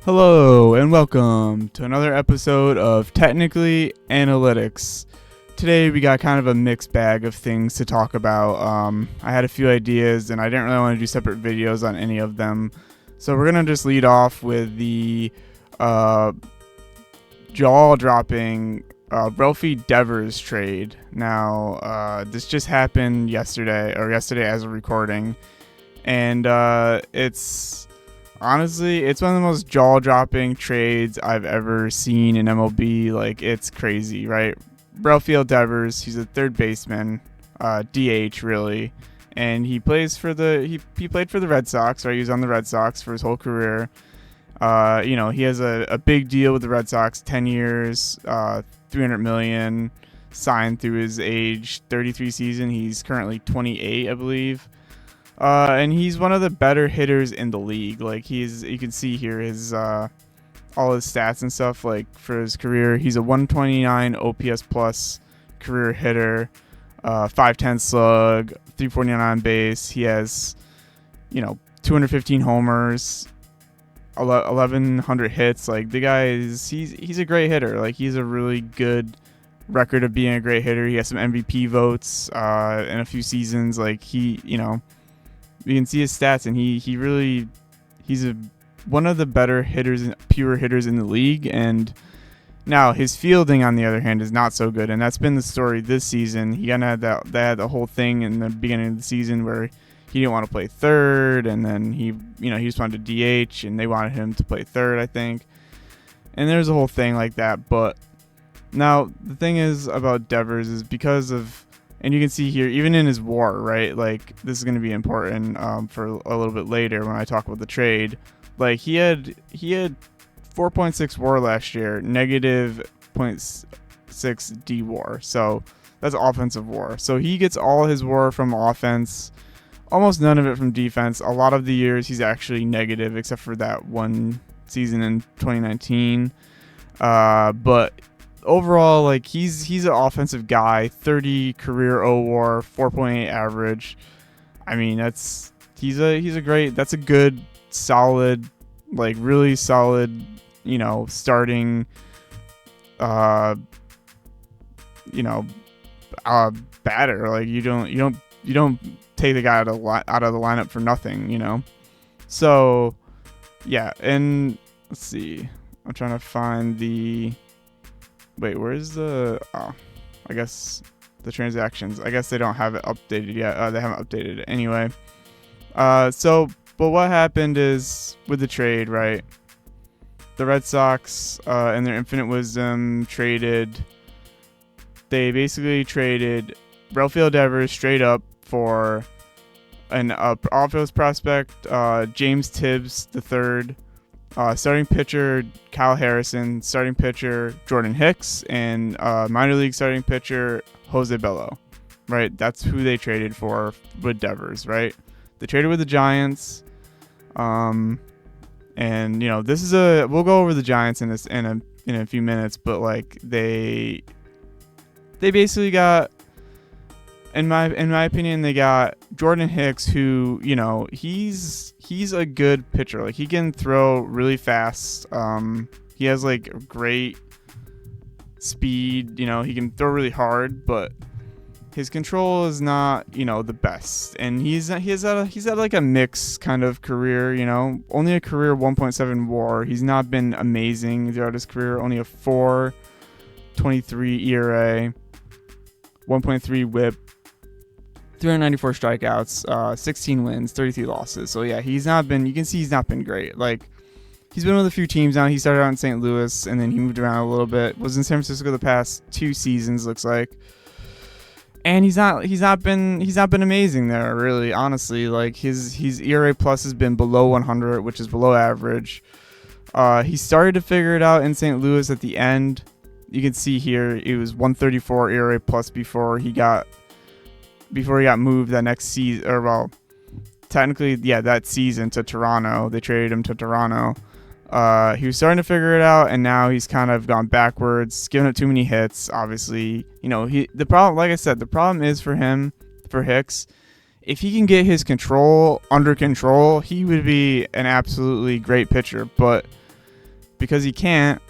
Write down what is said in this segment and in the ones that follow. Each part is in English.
Hello and welcome to another episode of Technically Analytics. Today we got kind of a mixed bag of things to talk about. I had a few ideas and I didn't really want to do separate videos on any of them. So we're going to just lead off with the jaw-dropping RAFAEL DEVERS trade. Now, this just happened yesterday as of recording. And it's honestly, it's one of the most jaw-dropping trades I've ever seen in MLB. Like, it's crazy, right? RAFAEL DEVERS, he's a third baseman, DH really, and he plays for he played for the Red Sox, right? He was on the Red Sox for his whole career. He has a big deal with the Red Sox, 10 years, $300 million, signed through his age 33 season. He's currently 28, I believe. And he's one of the better hitters in the league. Like, you can see here his all his stats and stuff. Like, for his career, he's a 129 OPS plus career hitter, 510 slug, 349 on base. He has 215 homers, 1100 hits. Like, the guy he's a great hitter. Like, he's a really good record of being a great hitter. He has some MVP votes in a few seasons. Like, you can see his stats, and he's one of the better hitters, pure hitters in the league. And now his fielding, on the other hand, is not so good, and that's been the story this season. He kind of had the whole thing in the beginning of the season where he didn't want to play third, and then he just wanted to DH, and they wanted him to play third, I think. And there's a whole thing like that. But now the thing is about Devers is because of, and you can see here, even in his WAR, right? Like, this is going to be important for a little bit later when I talk about the trade. Like, he had 4.6 WAR last year, negative 0.6 D WAR. So that's offensive WAR. So he gets all his WAR from offense, almost none of it from defense. A lot of the years he's actually negative, except for that one season in 2019. But overall, like, he's an offensive guy. 30 career WAR, 4.8 average. I mean, that's a good, solid, like, really solid, starting, batter. Like, you don't take the guy out of the lineup for nothing, So, yeah, and let's see. I'm trying to find the. Wait, where's the? Oh, I guess the transactions. I guess they don't have it updated yet. They haven't updated it anyway. But what happened is with the trade, right? The Red Sox, in their infinite wisdom, They basically traded RAFAEL DEVERS straight up for an outfield prospect, James Tibbs III. Starting pitcher Kyle Harrison, starting pitcher Jordan Hicks, and minor league starting pitcher Jose Bello. Right, that's who they traded for with Devers. Right, they traded with the Giants, and this is we'll go over the Giants in a few minutes, but like they basically got. In my opinion, they got Jordan Hicks, who, he's a good pitcher. Like, he can throw really fast. He has, like, great speed. He can throw really hard, but his control is not, the best. And he's had like a mixed kind of career. Only a career 1.7 WAR. He's not been amazing throughout his career. Only a 4.23 ERA, 1.3 WHIP. 394 strikeouts, 16 wins, 33 losses. So yeah, you can see he's not been great. Like, he's been with a few teams now. He started out in St. Louis, and then he moved around a little bit. Was in San Francisco the past 2 seasons, looks like. And he's not been amazing there, really, honestly. Like, his ERA plus has been below 100, which is below average. He started to figure it out in St. Louis at the end. You can see here it was 134 ERA plus before he got moved that next season, or well, technically, yeah, that season to Toronto. They traded him to Toronto. He was starting to figure it out, and now he's kind of gone backwards, giving up too many hits. Obviously, the problem, like I said, the problem is for Hicks, if he can get his control under control, he would be an absolutely great pitcher. But because he can't,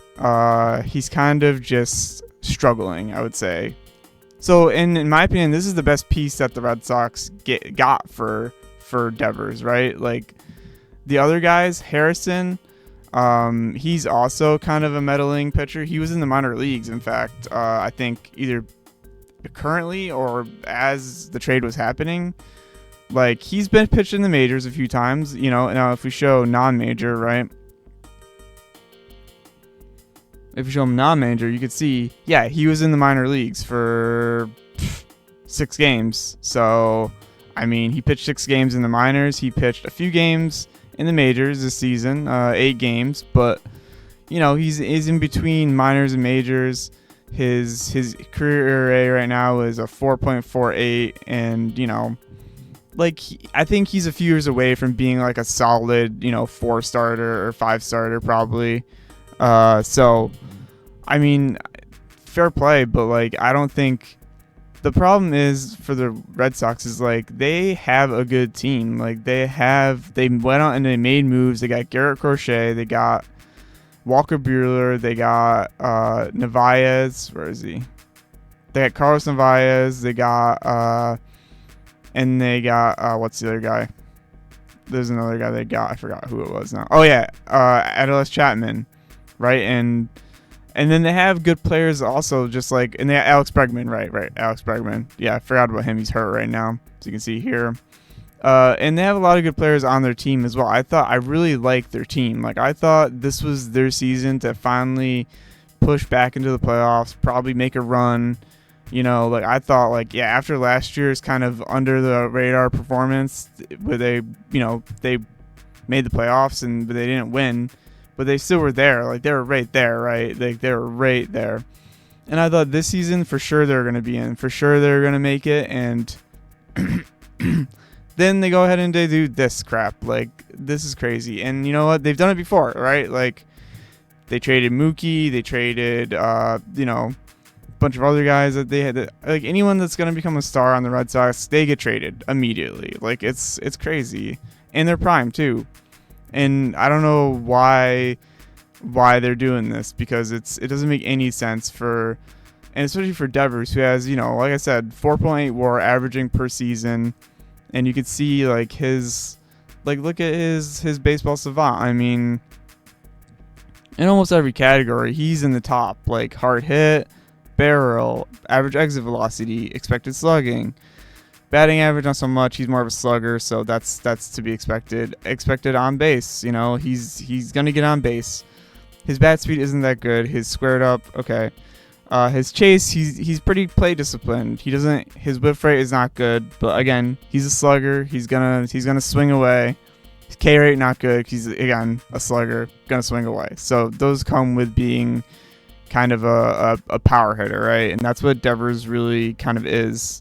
he's kind of just struggling, I would say. So in my opinion, this is the best piece that the Red Sox got for Devers, right? Like the other guys, Harrison, he's also kind of a meddling pitcher. He was in the minor leagues, in fact. I think either currently or as the trade was happening. Like he's been pitched in the majors a few times, you know. Now if we show non-major, right? If you show him non-major, you could see, yeah, he was in the minor leagues for 6 games. So, I mean, he pitched 6 games in the minors. He pitched a few games in the majors this season, 8 games. But, you know, he's in between minors and majors. His career ERA right now is a 4.48, and, you know, like, I think he's a few years away from being like a solid, you know, 4-starter or 5-starter probably. So, I mean, fair play, but like, I don't think the problem is for the Red Sox is like they have a good team. Like they went out and they made moves. They got Garrett Crochet, they got Walker Buehler, they got Narvaez. Where is he? They got Carlos Narvaez. They got and they got what's the other guy? There's another guy they got. I forgot who it was now. Oh yeah, Adolis Chapman. Right, and then they have good players also, just like, and they have Alex Bregman, right, Alex Bregman. Yeah, I forgot about him. He's hurt right now, so you can see here. And they have a lot of good players on their team as well. I really liked their team. Like I thought this was their season to finally push back into the playoffs, probably make a run. You know, like I thought, like yeah, after last year's kind of under the radar performance, where they made the playoffs but they didn't win. But they still were there. Like, they were right there, right? Like, they were right there. And I thought this season, for sure, they're going to be in. For sure, they're going to make it. And then they go ahead and they do this crap. Like, this is crazy. And you know what? They've done it before, right? Like, they traded Mookie. They traded, you know, a bunch of other guys that they had. Like, anyone that's going to become a star on the Red Sox, they get traded immediately. Like, it's crazy. And they're prime, too. And I don't know why they're doing this, because it doesn't make any sense and especially for Devers, who has, you know, like I said, 4.8 WAR averaging per season, and you could see like look at his baseball savant. I mean, in almost every category, he's in the top, like hard hit, barrel, average exit velocity, expected slugging. Batting average, not so much. He's more of a slugger, so that's to be expected. Expected on base, you know, he's gonna get on base. His bat speed isn't that good. His squared up, okay. His chase, he's pretty play disciplined. His whip rate is not good, but again, he's a slugger. He's gonna swing away. His K rate not good. He's again a slugger, gonna swing away. So those come with being kind of a power hitter, right? And that's what Devers really kind of is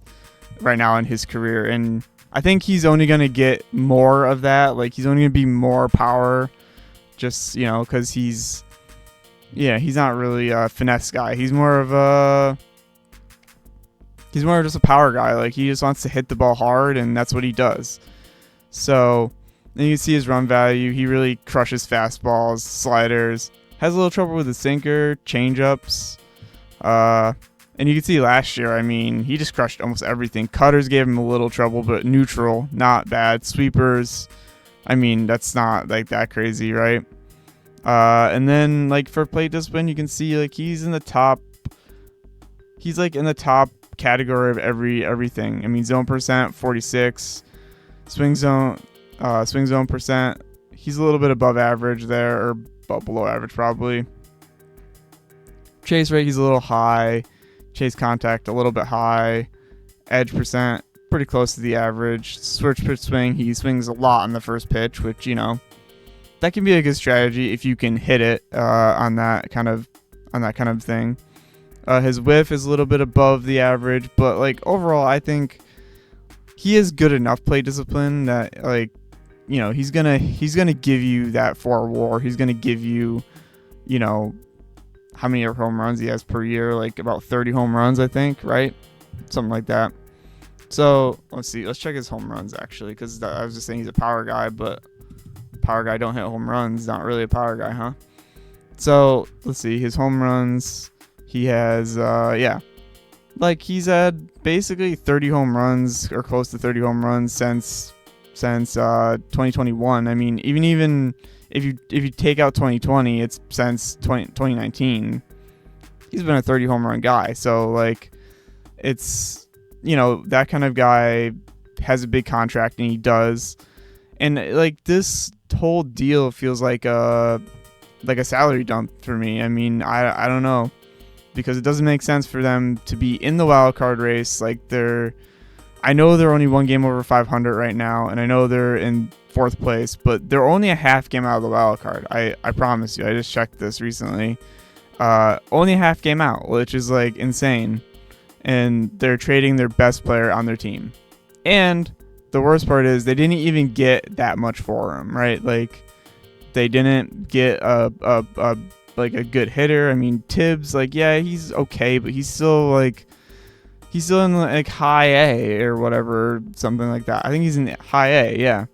right now in his career, and I think he's only going to get more of that. Like he's only going to be more power, just, you know, because he's not really a finesse guy. He's more of just a power guy. Like he just wants to hit the ball hard, and that's what he does. So then you can see his run value. He really crushes fastballs, sliders, has a little trouble with the sinker, changeups. And you can see last year, I mean, he just crushed almost everything. Cutters gave him a little trouble, but neutral, not bad. Sweepers, I mean, that's not like that crazy, right? And then like for plate discipline, you can see like he's in the top. He's like in the top category of everything. I mean, zone percent 46, swing zone percent. He's a little bit above average there, or below average probably. Chase rate, he's a little high. Chase contact, a little bit high. Edge percent, pretty close to the average. Switch pitch swing, he swings a lot on the first pitch, which, you know, that can be a good strategy if you can hit it on that kind of thing. His whiff is a little bit above the average, but like overall, I think he is good enough play discipline that, like, you know, he's gonna give you that 4 WAR. He's gonna give you, you know, how many home runs he has per year, like about 30 home runs, I think, right? Something like that. So let's see. Let's check his home runs actually, because I was just saying he's a power guy, but power guy don't hit home runs. Not really a power guy, huh? So let's see his home runs. He has like he's had basically 30 home runs or close to 30 home runs since 2021. I mean, even if you take out 2020, it's since 2019. He's been a 30 home run guy. So like, it's, that kind of guy has a big contract, and he does. And like, this whole deal feels like a salary dump for me. I mean, I don't know, because it doesn't make sense for them to be in the wild card race. Like, I know they're only one game over 500 right now, and I know they're in fourth place, but they're only a half game out of the wild card. I promise you. I just checked this recently. Only a half game out, which is like insane. And they're trading their best player on their team. And the worst part is they didn't even get that much for him, right? Like, they didn't get a good hitter. I mean, Tibbs, like, yeah, he's okay, but he's still in like high A or whatever, something like that. I think he's in high A, yeah.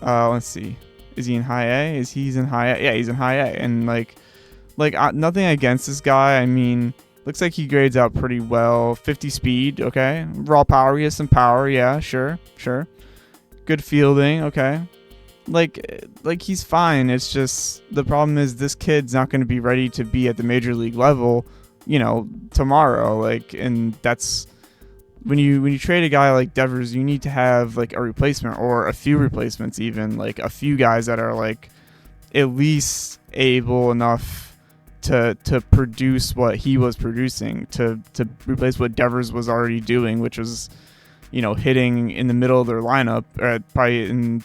Let's see. Is he in high A? He's in high A? Yeah, he's in high A. And like nothing against this guy. I mean, looks like he grades out pretty well. 50 speed, okay. Raw power, he has some power, yeah, sure. Good fielding, okay. Like he's fine. It's just the problem is this kid's not going to be ready to be at the major league level, tomorrow. Like, and that's when you trade a guy like Devers, you need to have like a replacement or a few replacements, even like a few guys that are like at least able enough to produce what he was producing, to replace what Devers was already doing, which was, hitting in the middle of their lineup, or probably in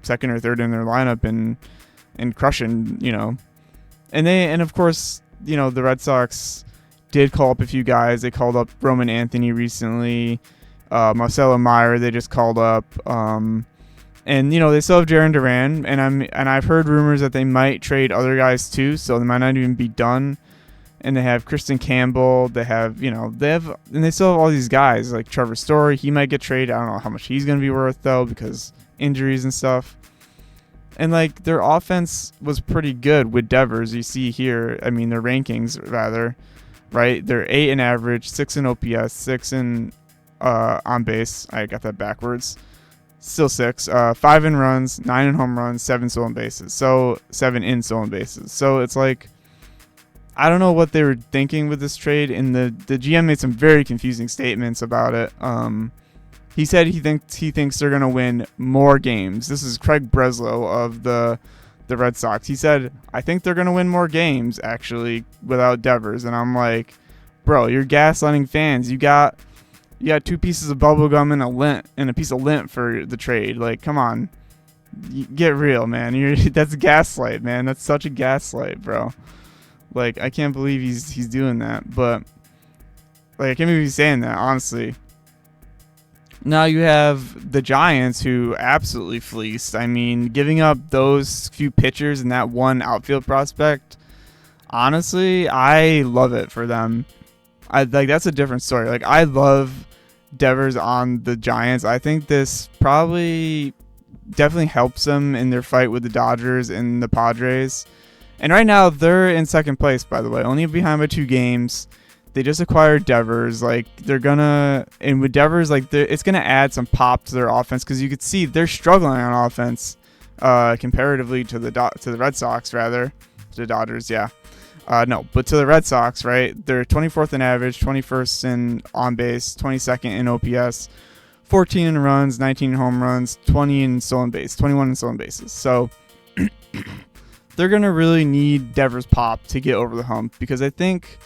second or third in their lineup, and crushing, and of course, the Red Sox did call up a few guys. They called up Roman Anthony recently, Marcelo Meyer they just called up, and they still have Jarren Duran, and I've heard rumors that they might trade other guys too, so they might not even be done. And they have Kristen Campbell. They have, and they still have all these guys like Trevor Story. He might get traded. I don't know how much he's going to be worth though, because injuries and stuff. And like, their offense was pretty good with Devers. You see here, I mean, their rankings rather, right? They're 8 in average, 6 in OPS, 6 in on base. I got that backwards. Still 6. 5 in runs, 9 in home runs, 7 stolen bases. So 7 in stolen bases. So it's like, I don't know what they were thinking with this trade, and the GM made some very confusing statements about it. He said he thinks they're gonna win more games. This is Craig Breslow of the Red Sox. He said, I think they're gonna win more games actually without Devers. And I'm like, bro, you're gaslighting fans. You got 2 pieces of bubble gum and a piece of lint for the trade. Like, come on, get real, man. That's gaslight, man. That's such a gaslight, bro. Like, I can't believe he's doing that, but like, I can't believe he's saying that, honestly. Now you have the Giants, who absolutely fleeced. I mean, giving up those few pitchers and that one outfield prospect, honestly, I love it for them. That's a different story. Like, I love Devers on the Giants. I think this probably definitely helps them in their fight with the Dodgers and the Padres. And right now, they're in second place, by the way, only behind by 2 games. They just acquired Devers. Like, and with Devers, like, it's gonna add some pop to their offense, because you could see they're struggling on offense, comparatively to the Red Sox, rather, to the Dodgers, yeah. But to the Red Sox, right? They're 24th in average, 21st in on base, 22nd in OPS, 14 in runs, 19 in home runs, 20 in stolen base, 21 in stolen bases. So they're going to really need Devers pop to get over the hump, because I think,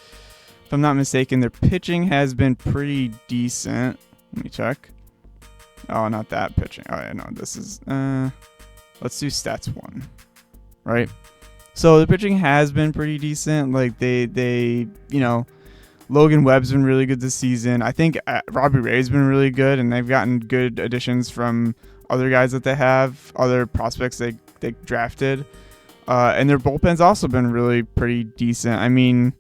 if I'm not mistaken, their pitching has been pretty decent. Let me check. Oh, not that pitching. Oh, yeah, no, this is, let's do stats 1, right? So the pitching has been pretty decent. Like, they Logan Webb's been really good this season. I think Robbie Ray's been really good, and they've gotten good additions from other guys that they have, other prospects they drafted. And their bullpen's also been really pretty decent. I mean,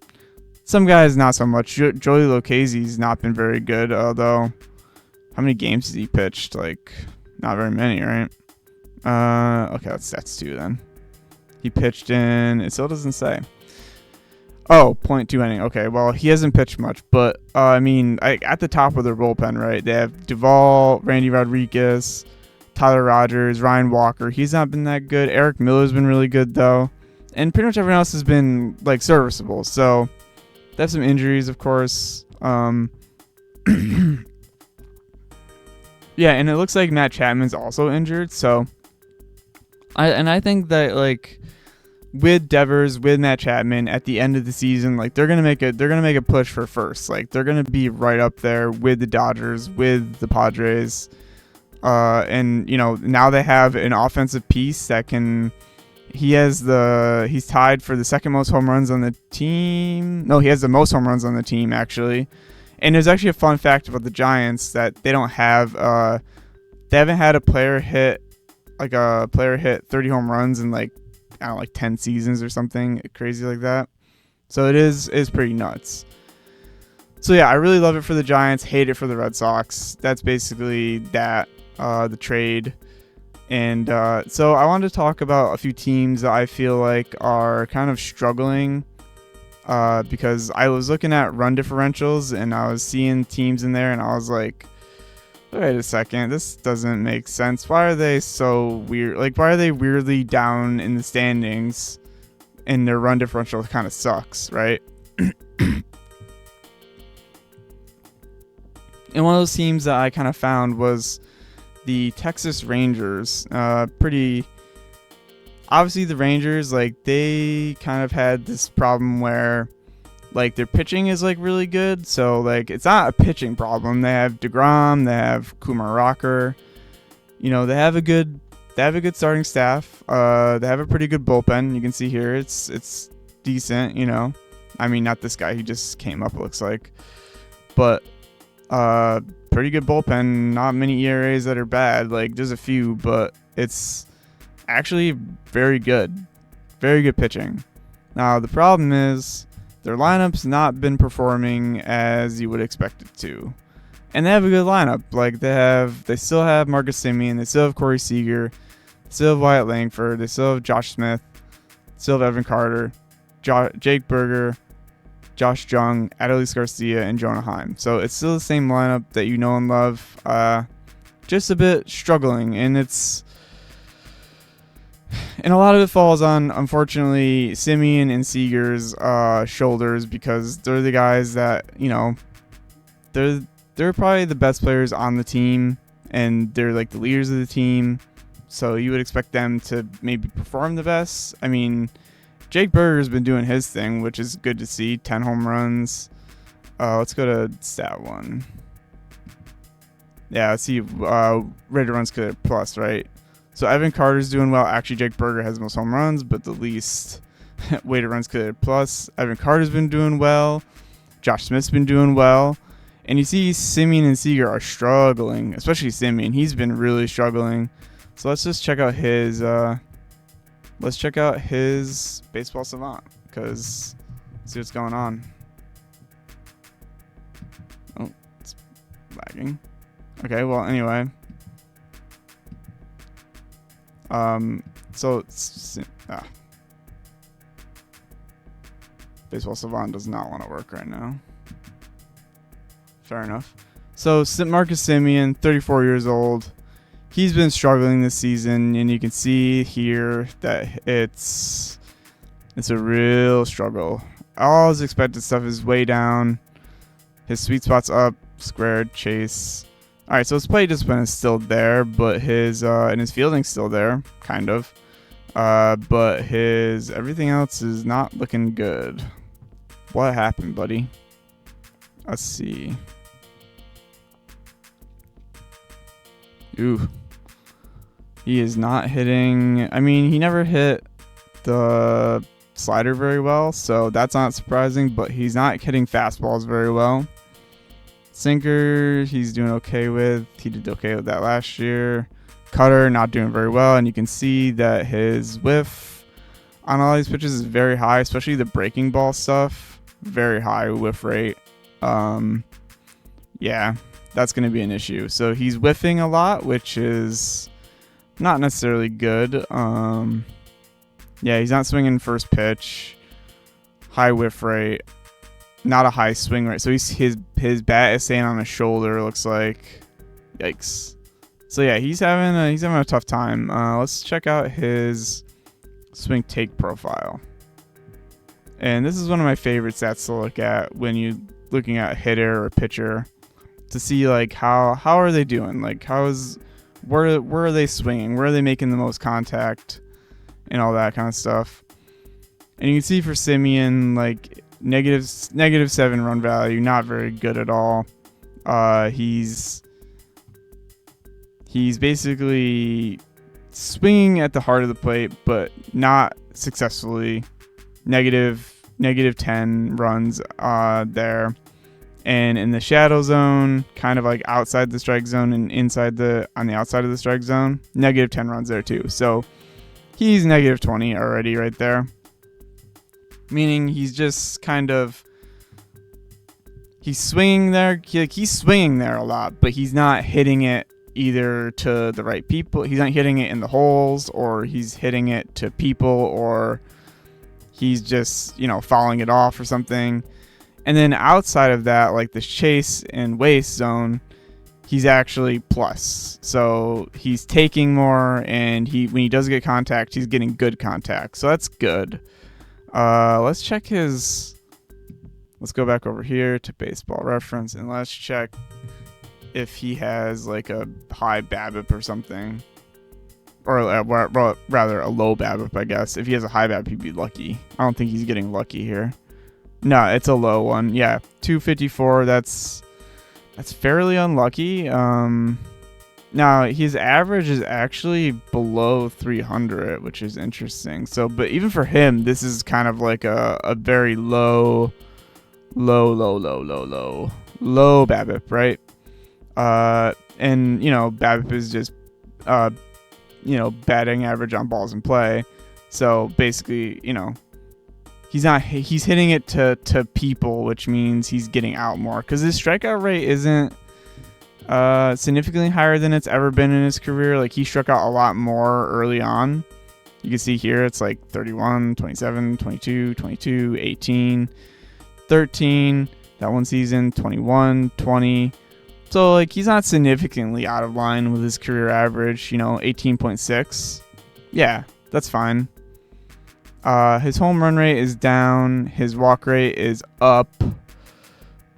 some guys not so much. Joey Lucchese's not been very good, although how many games has he pitched? Like, not very many, right? Okay, that's 2 then. he pitched in. It still doesn't say. Oh, .2 inning. Okay, well, he hasn't pitched much, but I mean, at the top of their bullpen, right? They have Duvall, Randy Rodriguez, Tyler Rogers, Ryan Walker. He's not been that good. Eric Miller's been really good though, and pretty much everyone else has been like serviceable. So they have some injuries, of course. Yeah, and it looks like Matt Chapman's also injured. So I think that like with Devers, with Matt Chapman at the end of the season, like they're gonna make a push for first. Like they're gonna be right up there with the Dodgers, with the Padres, and now they have an offensive piece that can. He's tied for the second most home runs on the team. No, he has the most home runs on the team actually. And there's actually a fun fact about the Giants that they don't have. They haven't had a player hit 30 home runs in like 10 seasons or something crazy like that. So it is pretty nuts. So yeah, I really love it for the Giants, hate it for the Red Sox. That's basically that, the trade. And so I wanted to talk about a few teams that I feel like are kind of struggling, because I was looking at run differentials and I was seeing teams in there and I was like, wait a second, this doesn't make sense. Why are they so weird? Like, why are they weirdly down in the standings and their run differential kind of sucks, right? And one of those teams that I kind of found was the Texas Rangers. Obviously the Rangers, like, they kind of had this problem where like their pitching is like really good, so like it's not a pitching problem. They have DeGrom, they have Kumar Rocker, they have a good starting staff. They have a pretty good bullpen. You can see here it's decent. I mean, not this guy, he just came up, it looks like, but pretty good bullpen. Not many ERAs that are bad. Like there's a few, but it's actually very good pitching. Now the problem is their lineup's not been performing as you would expect it to. And they have a good lineup. Like they still have Marcus Semien, they still have Corey Seager, they still have Wyatt Langford, they still have Josh Smith, still have Evan Carter, Jake Berger, Josh Jung, Adolis Garcia, and Jonah Heim. So it's still the same lineup that you know and love. Just a bit struggling, and a lot of it falls on, unfortunately, Semien and Seager's shoulders, because they're the guys that, they're probably the best players on the team, and they're like the leaders of the team. So you would expect them to maybe perform the best. I mean, Jake Berger's been doing his thing, which is good to see. 10 home runs. Let's go to stat one. Yeah, let's see. Rated runs cleared plus, right? So Evan Carter's doing well. Actually, Jake Berger has the most home runs, but the least weighted runs cleared plus. Evan Carter's been doing well. Josh Smith's been doing well. And you see Semien and Seager are struggling, especially Semien. He's been really struggling. So let's just check out his Baseball Savant, because see what's going on. Oh, it's lagging. Okay, well, anyway. Baseball Savant does not want to work right now. Fair enough. So Marcus Semien, 34 years old. He's been struggling this season, and you can see here that it's a real struggle. All his expected stuff is way down. His sweet spot's up, squared, chase. All right, so his play discipline is still there, but his fielding's still there, kind of. But his everything else is not looking good. What happened, buddy? Let's see. Ooh. He is not hitting. I mean, he never hit the slider very well, so that's not surprising, but he's not hitting fastballs very well. Sinker, he's doing okay with. He did okay with that last year. Cutter, not doing very well, and you can see that his whiff on all these pitches is very high, especially the breaking ball stuff. Very high whiff rate. Yeah, that's going to be an issue. So he's whiffing a lot, which is not necessarily good. Yeah, he's not swinging first pitch. High whiff rate. Not a high swing rate. So his bat is staying on his shoulder, looks like. Yikes. So yeah, he's having a tough time. Let's check out his swing take profile. And this is one of my favorite stats to look at when you're looking at a hitter or a pitcher, to see like how are they doing? Like where are they swinging? Where are they making the most contact? And all that kind of stuff. And you can see for Simeon, like -7 run value, not very good at all. He's basically swinging at the heart of the plate, but not successfully. -10 runs there. And in the shadow zone, kind of like outside the strike zone and on the outside of the strike zone, -10 runs there too. So he's -20 already right there. Meaning he's just kind of, he's swinging there. He's swinging there a lot, but he's not hitting it either to the right people. He's not hitting it in the holes, or he's hitting it to people, or he's just, fouling it off or something. And then outside of that, like the chase and waste zone, he's actually plus. So he's taking more, and when he does get contact, he's getting good contact. So that's good. Let's go back over here to Baseball Reference, and let's check if he has like a high BABIP or something. Or rather a low BABIP, I guess. If he has a high BABIP, he'd be lucky. I don't think he's getting lucky here. No, it's a low one. Yeah, 254. That's fairly unlucky. Now his average is actually below 300, which is interesting. So, but even for him, this is kind of like a very low BABIP, right? And BABIP is just batting average on balls in play. So basically, he's hitting it to people, which means he's getting out more, because his strikeout rate isn't significantly higher than it's ever been in his career. Like, he struck out a lot more early on. You can see here it's like 31, 27, 22, 22, 18, 13, that one season, 21, 20. So like, he's not significantly out of line with his career average, 18.6. Yeah, that's fine. His home run rate is down, his walk rate is up,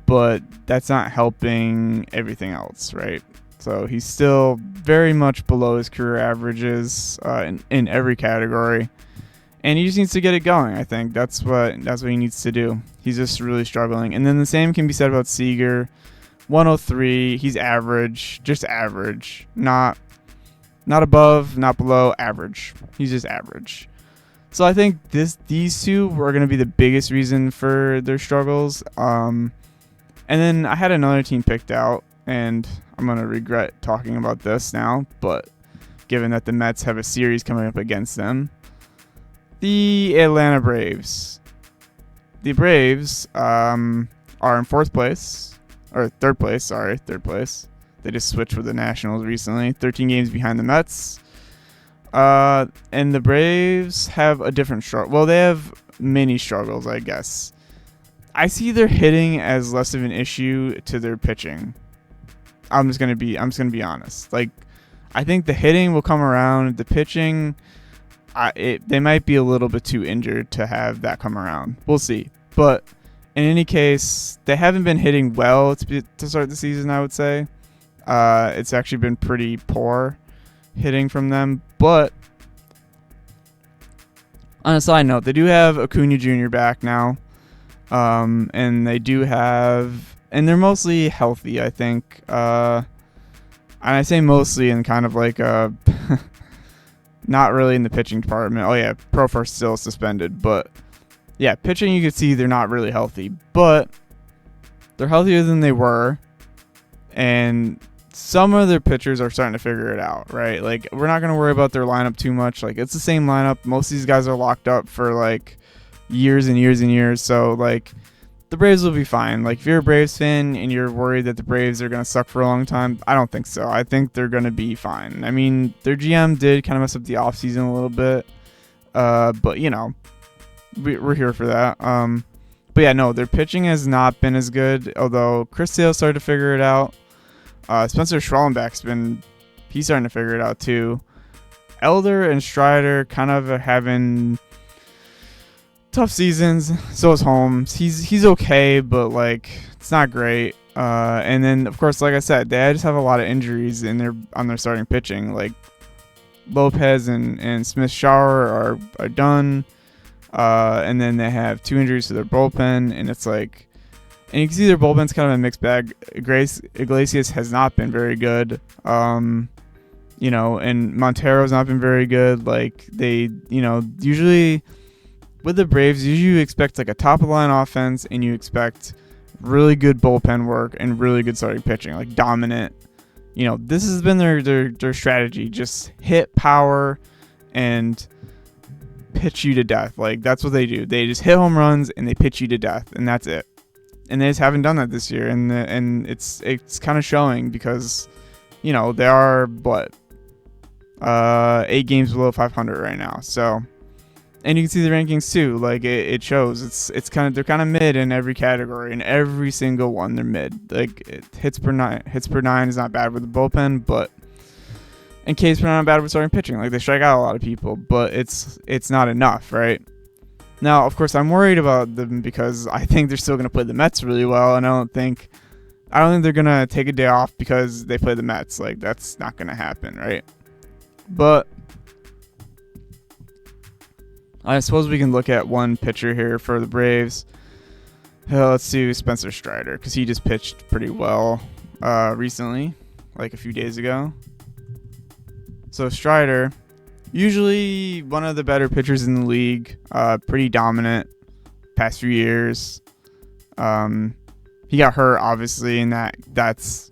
but that's not helping everything else, right? So he's still very much below his career averages in every category, and he just needs to get it going. I think that's what he needs to do. He's just really struggling. And then the same can be said about Seager. 103. He's average, just average, not above, not below, average. He's just average. So I think these two are going to be the biggest reason for their struggles. And then I had another team picked out, and I'm going to regret talking about this now, but given that the Mets have a series coming up against them, the Atlanta Braves. The Braves are in third place. They just switched with the Nationals recently. 13 games behind the Mets. And the Braves have a different struggle. Well, they have many struggles, I guess. I see their hitting as less of an issue to their pitching. I'm just gonna be honest. Like, I think the hitting will come around. The pitching, they might be a little bit too injured to have that come around. We'll see. But in any case, they haven't been hitting well to start the season, I would say. It's actually been pretty poor hitting from them. But on a side note, they do have Acuna Jr. back now. And they do have, and they're mostly healthy, I think. And I say mostly in kind of like a, not really in the pitching department. Oh yeah, Profar's still suspended, but yeah, pitching, you can see they're not really healthy, but they're healthier than they were. And some of their pitchers are starting to figure it out, right? Like, we're not going to worry about their lineup too much. Like, it's the same lineup. Most of these guys are locked up for like years and years and years. So like, the Braves will be fine. Like, if you're a Braves fan and you're worried that the Braves are going to suck for a long time, I don't think so. I think they're going to be fine. I mean, their GM did kind of mess up the offseason a little bit. But we're here for that. But yeah, no, their pitching has not been as good. Although Chris Sale started to figure it out. Spencer Schwellenbach's he's starting to figure it out too. Elder and Strider kind of having tough seasons. So is Holmes. He's okay, but like it's not great. And then of course, like I said, they just have a lot of injuries on their starting pitching. Like Lopez and Smith Shower are done. And then they have 2 injuries to their bullpen, and it's like, and you can see their bullpen's kind of a mixed bag. Iglesias has not been very good. And Montero's not been very good. Like they, usually with the Braves, you expect like a top of the line offense, and you expect really good bullpen work and really good starting pitching, like dominant. This has been their strategy. Just hit power and pitch you to death. Like that's what they do. They just hit home runs and they pitch you to death, and that's it. And they just haven't done that this year, and it's kind of showing because they are 8 games below 500 right now. So, and you can see the rankings too. Like it shows. They're kind of mid in every category, in every single one they're mid. Like hits per nine is not bad with the bullpen, but and K's not bad with starting pitching. Like they strike out a lot of people, but it's not enough, right? Now, of course, I'm worried about them because I think they're still going to play the Mets really well, and I don't think they're going to take a day off because they play the Mets. Like that's not going to happen, right? But I suppose we can look at one pitcher here for the Braves. Let's do Spencer Strider because he just pitched pretty well recently, like a few days ago. So Strider, usually one of the better pitchers in the league, pretty dominant past few years. He got hurt obviously, and that's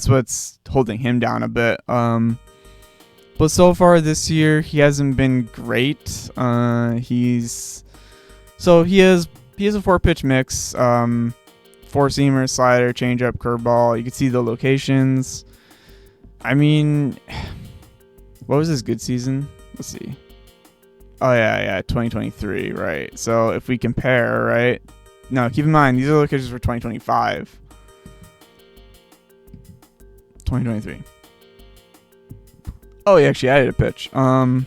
what's holding him down a bit. But so far this year he hasn't been great. He has a 4-pitch mix, 4-seamer, slider, changeup, curveball. You can see the locations. I mean, what was his good season? Let's see. Oh, yeah, 2023, right. So if we compare, right? No, keep in mind, these are locations for 2025. 2023. Oh, he actually added a pitch. Or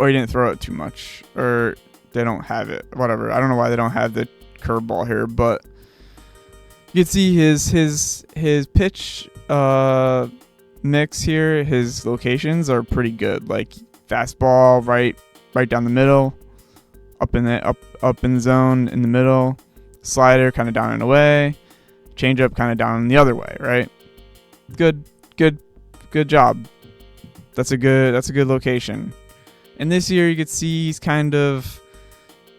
he didn't throw it too much. Or they don't have it. Whatever. I don't know why they don't have the curveball here, but you can see his pitch mix here. His locations are pretty good. Like fastball right down the middle, up in the zone in the middle, slider kind of down and away, changeup kind of down the other way, right? Good job. That's a good location. And this year you could see he's kind of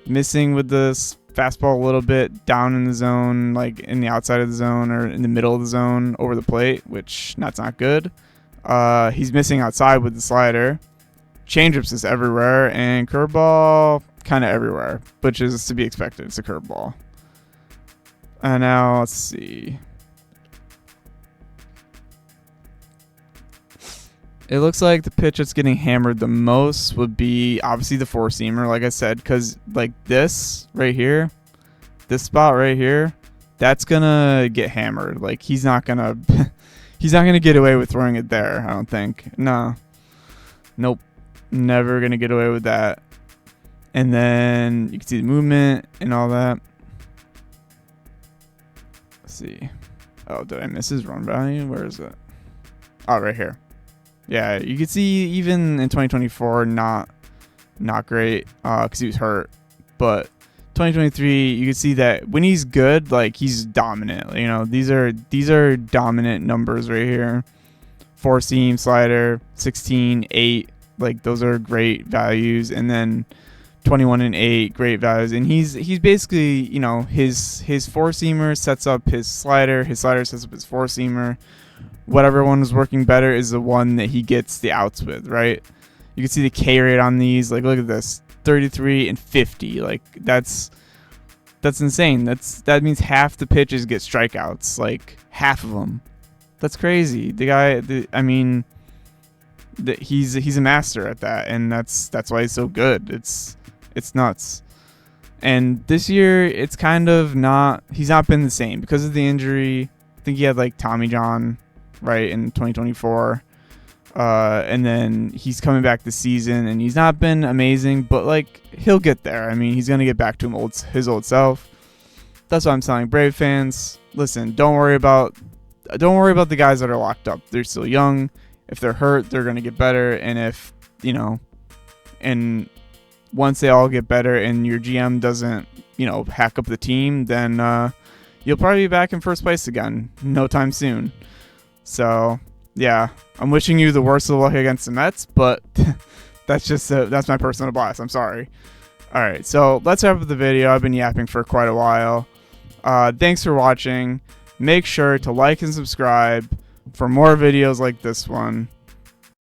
missing with the fastball a little bit down in the zone, like in the outside of the zone or in the middle of the zone over the plate, which that's not good. He's missing outside with the slider. Changeups is everywhere, and curveball kind of everywhere, which is to be expected. It's a curveball. And now let's see. It looks like the pitch that's getting hammered the most would be obviously the 4-seamer, like I said, because like this right here, this spot right here, that's gonna get hammered. Like he's not gonna get away with throwing it there. I don't think. No, nope, never gonna get away with that. And then you can see the movement and all that. Let's see. Oh, did I miss his run value? Where is it? Oh, right here. Yeah, you can see even in 2024, not great because he was hurt. But 2023, you can see that when he's good, like he's dominant. You know, these are dominant numbers right here. 4-seam slider, 16, 8, like those are great values. And then 21 and 8, great values. And he's basically, you know, his 4-seamer sets up his slider sets up his 4-seamer. Whatever one is working better is the one that he gets the outs with, right? You can see the K rate on these. Like, look at this, 33 and 50. Like, that's insane. That means half the pitches get strikeouts. Like, half of them. That's crazy. I mean, he's a master at that, and that's why he's so good. It's nuts. And this year, it's kind of not. He's not been the same because of the injury. I think he had like Tommy John, right, in 2024. And then he's coming back this season, and he's not been amazing, but like he'll get there. I mean, he's gonna get back to his old self. That's what I'm telling Brave fans. Listen, don't worry about the guys that are locked up. They're still young. If they're hurt, they're gonna get better. And if and once they all get better, and your GM doesn't hack up the team, then you'll probably be back in first place again no time soon. So yeah, I'm wishing you the worst of luck against the Mets, but that's my personal bias. I'm sorry. All right, so let's wrap up the video. I've been yapping for quite a while. Thanks for watching. Make sure to like and subscribe for more videos like this one.